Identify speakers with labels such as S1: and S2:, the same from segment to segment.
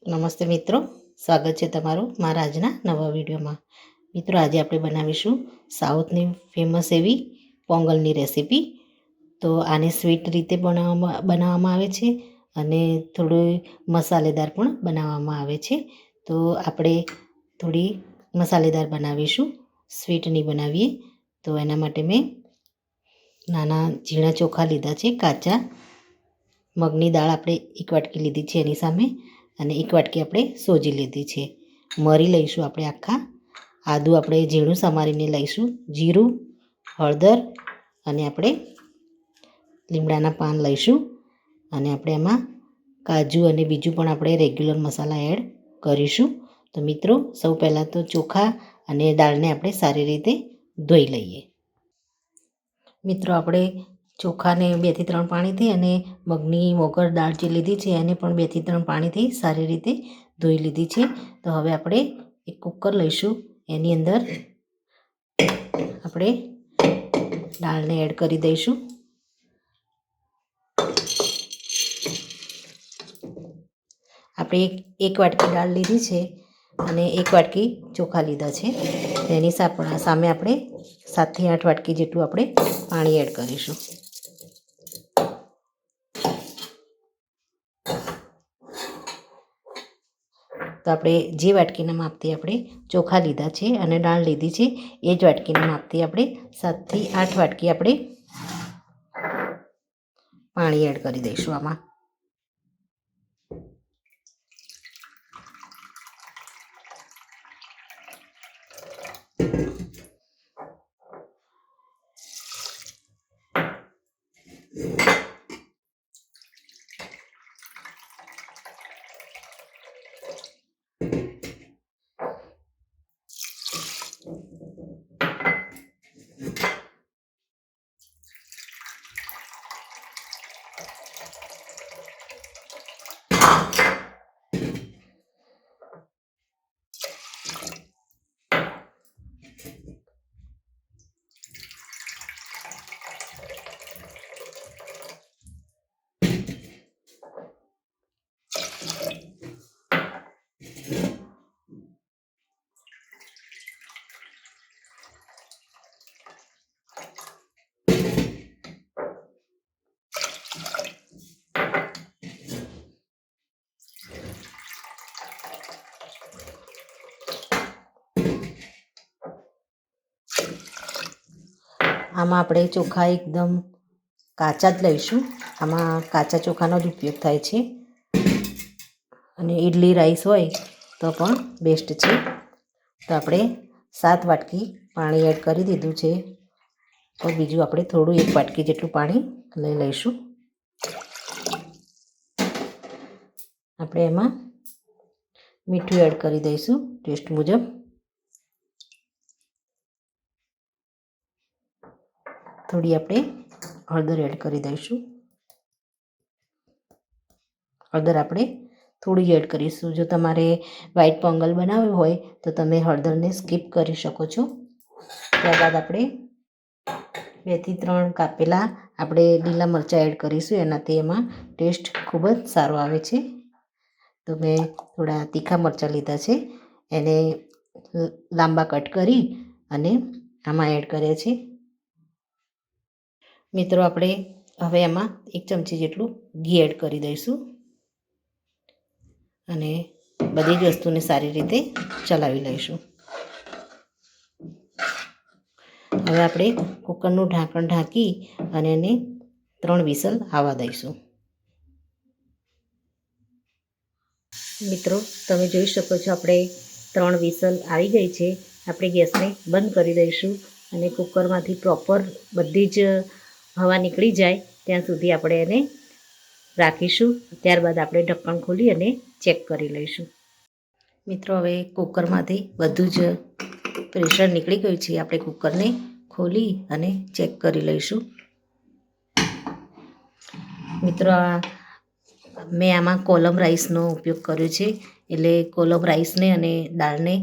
S1: નમસ્તે મિત્રો, સ્વાગત છે તમારું મારા આજના નવા વિડીયોમાં. મિત્રો, આજે આપણે બનાવીશું સાઉથની ફેમસ એવી પોંગલની રેસીપી. તો આને સ્વીટ રીતે બનાવવામાં આવે છે અને થોડું મસાલેદાર પણ બનાવવામાં આવે છે. તો આપણે થોડી મસાલેદાર બનાવીશું, સ્વીટ નહીં બનાવીએ. તો એના માટે મેં નાના ઝીણા ચોખા લીધા છે, કાચા મગની દાળ આપણે 1 વાટકી લીધી છે એની સામે, અને 1 વાટકી આપણે સોજી લીધી છે. મરી લઈશું આપણે આખા, આદું આપણે ઝીણું સમારીને લઈશું, જીરું, હળદર અને આપણે લીમડાના પાન લઈશું. અને આપણે એમાં કાજુ અને બીજું પણ આપણે રેગ્યુલર મસાલા એડ કરીશું. તો મિત્રો, સૌ પહેલાં તો ચોખા અને દાળને આપણે સારી રીતે ધોઈ લઈએ. મિત્રો, આપણે ચોખાને 2 થી 3 પાણીથી અને મગની મોગર દાળ જે લીધી છે એને પણ 2 થી 3 પાણીથી સારી રીતે ધોઈ લીધી છે. તો હવે આપણે એક કુકર લઈશું, એની અંદર આપણે દાળને એડ કરી દઈશું. આપણે એક વાટકી દાળ લીધી છે અને 1 વાટકી ચોખા લીધા છે. એની સામે આપણે 7 થી 8 વાટકી જેટલું આપણે પાણી એડ કરીશું. તો આપણે જે વાટકીના માપથી આપણે ચોખા લીધા છે અને દાળ લીધી છે એ જ વાટકીના માપથી આપણે 7 થી 8 વાટકી આપણે પાણી એડ કરી દઈશું આમાં. આમાં આપણે ચોખા એકદમ કાચા જ લઈશું. આમાં કાચા ચોખાનો જ ઉપયોગ થાય છે અને ઇડલી રાઈસ હોય તો પણ બેસ્ટ છે. તો આપણે 7 વાટકી પાણી એડ કરી દીધું છે. તો બીજું આપણે થોડું 1 વાટકી જેટલું પાણી લઈ લઈશું. આપણે એમાં મીઠું એડ કરી દઈશું ટેસ્ટ મુજબ. થોડી આપણે હળદર એડ કરી દઈશું. હળદર આપણે થોડી એડ કરીશું. જો તમારે વ્હાઈટ પોંગલ બનાવવું હોય તો તમે હળદરને સ્કીપ કરી શકો છો. ત્યારબાદ આપણે 2 થી 3 કાપેલા આપણે લીલા મરચાં એડ કરીશું. એનાથી એમાં ટેસ્ટ ખૂબ જ સારો આવે છે. તો મેં થોડા તીખા મરચાં લીધા છે, એને લાંબા કટ કરી અને આમાં એડ કર્યા છે. મિત્રો, આપણે હવે એમાં 1 ચમચી જેટલું ઘી એડ કરી દઈશું અને બધી જ વસ્તુને સારી રીતે ચલાવી લઈશું. હવે આપણે કુકરનું ઢાંકણ ઢાંકી અને એને 3 વિસલ આવવા દઈશું. મિત્રો, તમે જોઈ શકો છો આપણે 3 વિસલ આવી ગઈ છે. આપણે ગેસને બંધ કરી દઈશું અને કુકરમાંથી પ્રોપર બધી જ હવા નીકળી જાય ત્યાં સુધી આપણે એને રાખીશું. ત્યારબાદ આપણે ઢક્કણ ખોલી અને ચેક કરી લઈશું. મિત્રો, હવે કુકરમાંથી બધું જ પ્રેશર નીકળી ગયું છે. આપણે કુકરને ખોલી અને ચેક કરી લઈશું. મિત્રો, મેં આમાં કોલમ રાઈસનો ઉપયોગ કર્યો છે, એટલે કોલમ રાઈસને અને દાળને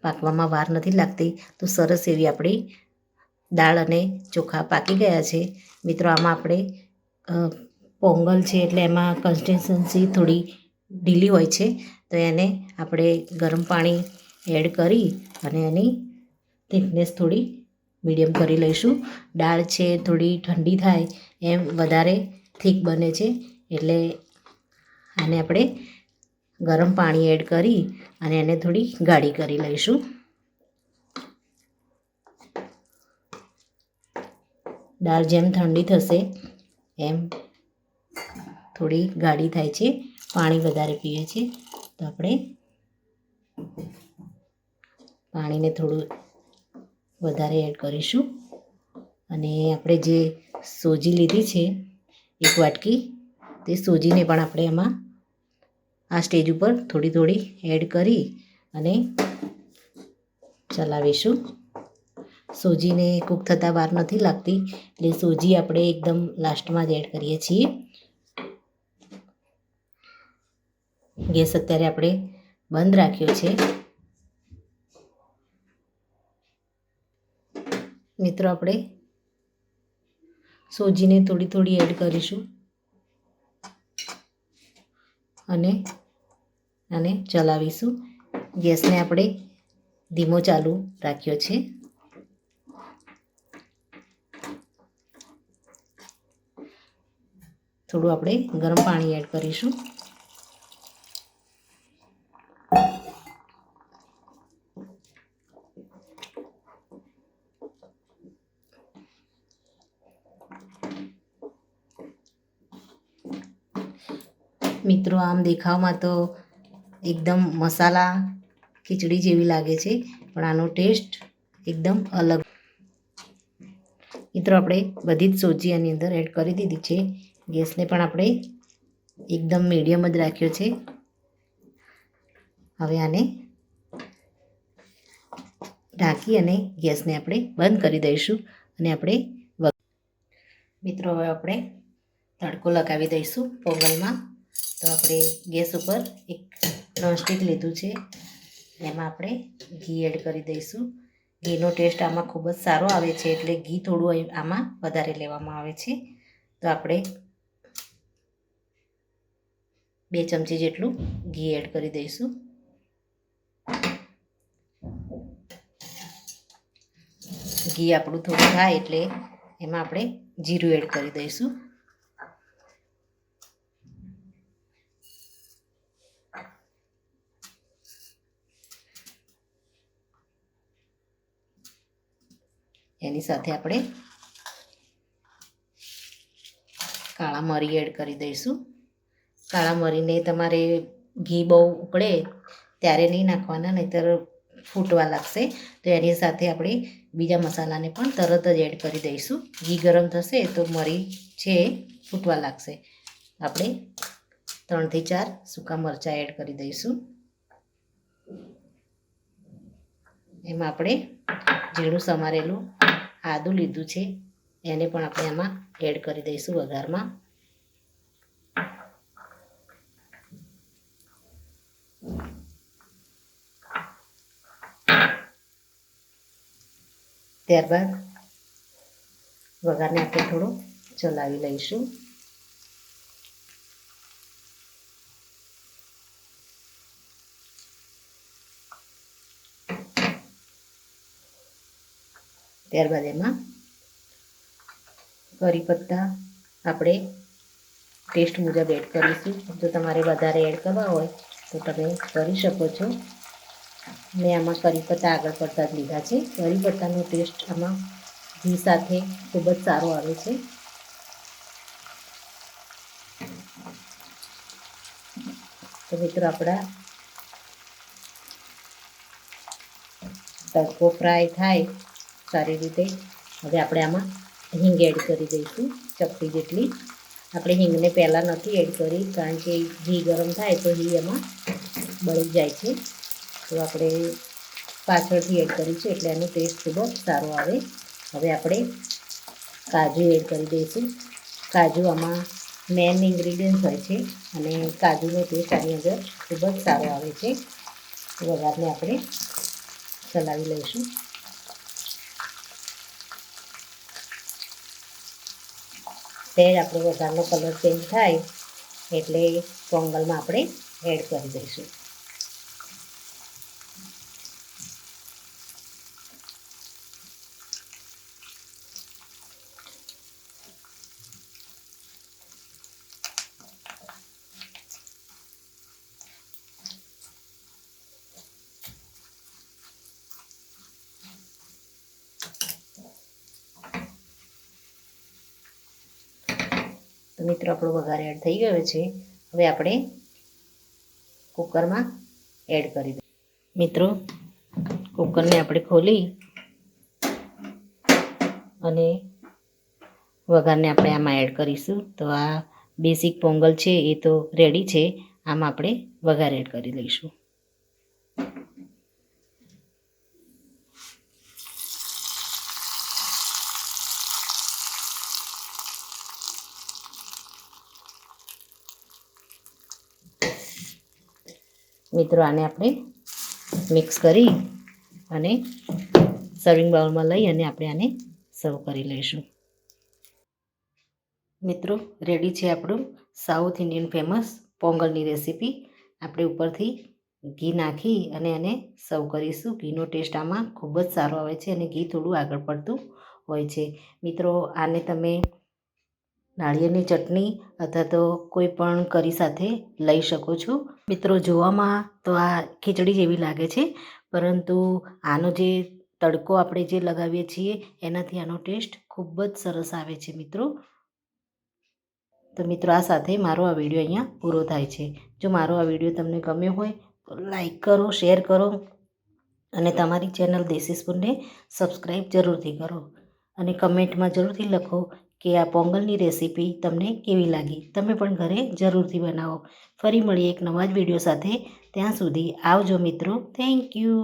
S1: પાકવામાં વાર નથી લાગતી. તો સરસ એવી આપણી દાળ અને ચોખા પાકી ગયા છે. મિત્રો, આમાં આપણે પોંગલ છે એટલે એમાં કન્સિસ્ટન્સી થોડી ઢીલી હોય છે, તો એને આપણે ગરમ પાણી એડ કરી અને એની થિકનેસ થોડી મીડિયમ કરી લઈશું. દાળ છે થોડી ઠંડી થાય એમ વધારે થીક બને છે, એટલે આને આપણે ગરમ પાણી એડ કરી અને એને થોડી ગાઢી કરી લઈશું. દાળ જેમ ઠંડી થશે એમ થોડી ગાઢી થાય છે, પાણી વધારે પીએ છે, તો આપણે પાણીને થોડું વધારે એડ કરીશું. અને આપણે જે સોજી લીધી છે 1 વાટકી, તે સોજીને પણ આપણે એમાં આ સ્ટેજ ઉપર થોડી થોડી એડ કરી અને ચલાવીશું. સોજીને કૂક થતાં વાર નથી લાગતી, એટલે સોજી આપણે એકદમ લાસ્ટમાં જ એડ કરીએ છીએ. ગેસ અત્યારે આપણે બંધ રાખ્યો છે. મિત્રો, આપણે સોજીને થોડી થોડી એડ કરીશું અને આને ચલાવીશું. ગેસને આપણે ધીમો ચાલુ રાખ્યો છે. થોડું આપણે ગરમ પાણી એડ કરીશું. મિત્રો, આમ દેખાવમાં તો એકદમ મસાલા ખીચડી જેવી લાગે છે, પણ આનો ટેસ્ટ એકદમ અલગ. મિત્રો, આપણે બધી જ સોજી આની અંદર એડ કરી દીધી છે. ગેસને પણ આપણે એકદમ મીડિયમ જ રાખ્યો છે. હવે આને ઢાંકી અને ગેસને આપણે બંધ કરી દઈશું અને આપણે મિત્રો, હવે આપણે તડકો લગાવી દઈશું પોંગલમાં. તો આપણે ગેસ ઉપર એક નોનસ્ટિક લીધું છે, એમાં આપણે ઘી એડ કરી દઈશું. ઘીનો ટેસ્ટ આમાં ખૂબ જ સારો આવે છે, એટલે ઘી થોડું આમાં વધારે લેવામાં આવે છે. તો આપણે 2 ચમચી જેટલું ઘી એડ કરી દઈશું. ઘી આપણું થોડું થાય એટલે એમાં આપણે જીરું એડ કરી દઈશું. એની સાથે આપણે કાળા મરી એડ કરી દઈશું. કાળા મરીને તમારે ઘી બહુ ઉકળે ત્યારે નહીં નાખવાના, નહીંતર ફૂટવા લાગશે. તો એની સાથે આપણે બીજા મસાલાને પણ તરત જ એડ કરી દઈશું. ઘી ગરમ થશે તો મરી છે ફૂટવા લાગશે. આપણે 3 થી 4 સૂકા મરચાં એડ કરી દઈશું. એમાં આપણે ઝીણું સમારેલું આદું લીધું છે, એને પણ આપણે આમાં એડ કરી દઈશું વઘારમાં. ત્યારબાદ વઘારને આપણે થોડો ચલાવી લઈશું. ત્યારબાદ એમાં કરી પત્તા આપણે ટેસ્ટ મુજબ એડ કરીશું. જો તમારે વધારે એડ કરવા હોય તો તમે કરી શકો છો. મેં આમાં કરી પત્તા આગળ પડતા જ લીધા છે. કરી પત્તાનો ટેસ્ટ આમાં ઘી સાથે ખૂબ જ સારો આવે છે. તો મિત્રો, આપણા તડકો ફ્રાય થાય સારી રીતે. હવે આપણે આમાં હિંગ એડ કરી દઈશું, ચપટી જેટલી. આપણે હિંગને પહેલાં નથી એડ કરી, કારણ કે ઘી ગરમ થાય તો ઘી એમાં બળી જાય છે. તો આપણે પાછળથી એડ કરીશું, એટલે એનો ટેસ્ટ ખૂબ જ સારો આવે. હવે આપણે કાજુ એડ કરી દઈશું. કાજુ આમાં મેન ઇન્ગ્રીડિયન્ટ હોય છે, અને કાજુનો ટેસ્ટ આની અંદર ખૂબ જ સારો આવે છે. વઘારને આપણે ચલાવી લઈશું. તે જ આપણો વઘારનો કલર ચેન્જ થાય એટલે પોંગલમાં આપણે એડ કરી દઈશું. તો મિત્રો આપણો વઘાર એડ થઈ ગયો છે. હવે આપણે કુકરમાં એડ કરી દઈએ. મિત્રો કુકરને આપણે ખોલી અને વઘારને આપણે આમાં એડ કરીશું. તો આ બેઝિક પોંગલ છે એ તો રેડી છે. આમાં આપણે વઘાર એડ કરી લઈશું. મિત્રો આને આપણે મિક્સ કરી અને સર્વિંગ બાઉલમાં લઈ અને આપણે આને સર્વ કરી લઈશું. મિત્રો રેડી છે આપણું સાઉથ ઇન્ડિયન ફેમસ પોંગલની રેસીપી. આપણે ઉપરથી ઘી નાખી અને એને સર્વ કરીશું. ઘીનો ટેસ્ટ આમાં ખૂબ જ સારો આવે છે અને ઘી થોડું આગળ પડતું હોય છે. મિત્રો આને તમે નાળિયેરની ચટણી અથવા તો કોઈ પણ કરી સાથે લઈ શકો છો. મિત્રો જોવામાં તો આ ખીચડી જેવી લાગે છે, પરંતુ આનો જે તડકો આપણે જે લગાવીએ છીએ એનાથી આનો ટેસ્ટ ખૂબ જ સરસ આવે છે. તો મિત્રો આ સાથે મારો આ વિડીયો અહીંયા પૂરો થાય છે. જો મારો આ વિડીયો તમને ગમ્યો હોય તો લાઈક કરો, શેર કરો અને તમારી ચેનલ દેશી સ્પૂનને સબસ્ક્રાઈબ જરૂરથી કરો અને કમેન્ટમાં જરૂરથી લખો કે આ પોંગલની રેસીપી તમને કેવી લાગી. તમે પણ ઘરે જરૂરથી બનાવો. ફરી મળીએ એક નવા જ વિડીયો સાથે. ત્યાં સુધી આવજો મિત્રો. Thank you.